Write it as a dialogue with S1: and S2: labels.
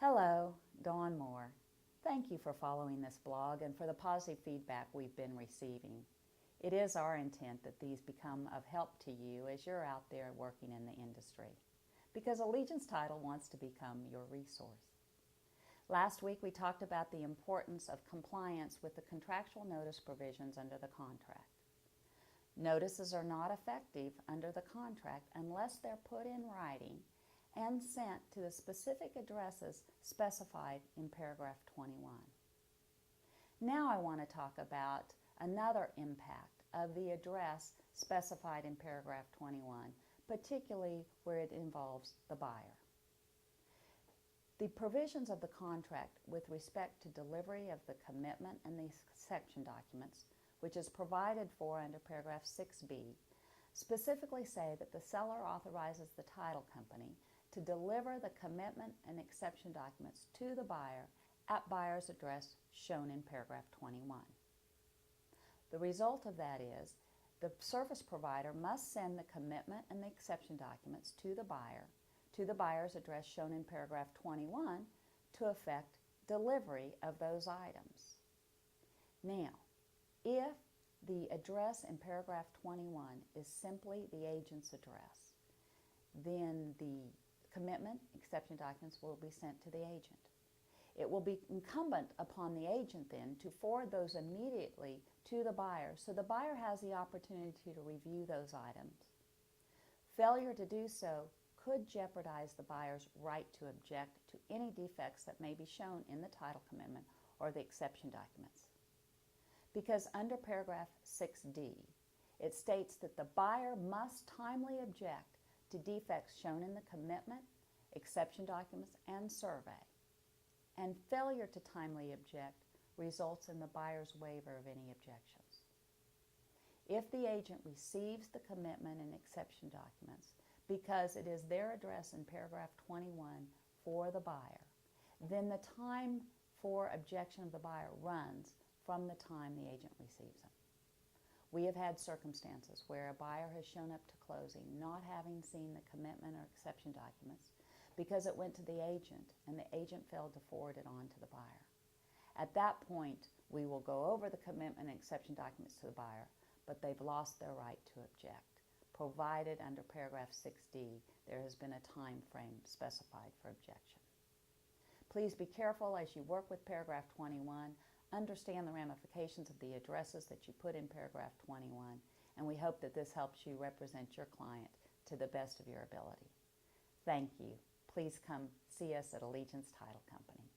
S1: Hello, Dawn Moore. Thank you for following this blog and for the positive feedback we've been receiving. It is our intent that these become of help to you as you're out there working in the industry, because Allegiance Title wants to become your resource. Last week we talked about the importance of compliance with the contractual notice provisions under the contract. Notices are not effective under the contract unless they're put in writing and sent to the specific addresses specified in paragraph 21. Now I want to talk about another impact of the address specified in paragraph 21, particularly where it involves the buyer. The provisions of the contract with respect to delivery of the commitment and the exception documents, which is provided for under paragraph 6b, specifically say that the seller authorizes the title company to deliver the commitment and exception documents to the buyer at buyer's address shown in paragraph 21. The result of that is the service provider must send the commitment and the exception documents to the buyer's address shown in paragraph 21 to effect delivery of those items. Now, if the address in paragraph 21 is simply the agent's address, then the commitment, exception documents will be sent to the agent. It will be incumbent upon the agent then to forward those immediately to the buyer so the buyer has the opportunity to review those items. Failure to do so could jeopardize the buyer's right to object to any defects that may be shown in the title commitment or the exception documents. Because under paragraph 6d, it states that the buyer must timely object to defects shown in the commitment, exception documents, and survey. And failure to timely object results in the buyer's waiver of any objections. If the agent receives the commitment and exception documents because it is their address in paragraph 21 for the buyer, then the time for objection of the buyer runs from the time the agent receives them. We have had circumstances where a buyer has shown up to closing not having seen the commitment or exception documents because it went to the agent and the agent failed to forward it on to the buyer. At that point, we will go over the commitment and exception documents to the buyer, but they've lost their right to object, provided under paragraph 6d there has been a time frame specified for objection. Please be careful as you work with paragraph 21. Understand the ramifications of the addresses that you put in paragraph 21, and we hope that this helps you represent your client to the best of your ability. Thank you. Please come see us at Allegiance Title Company.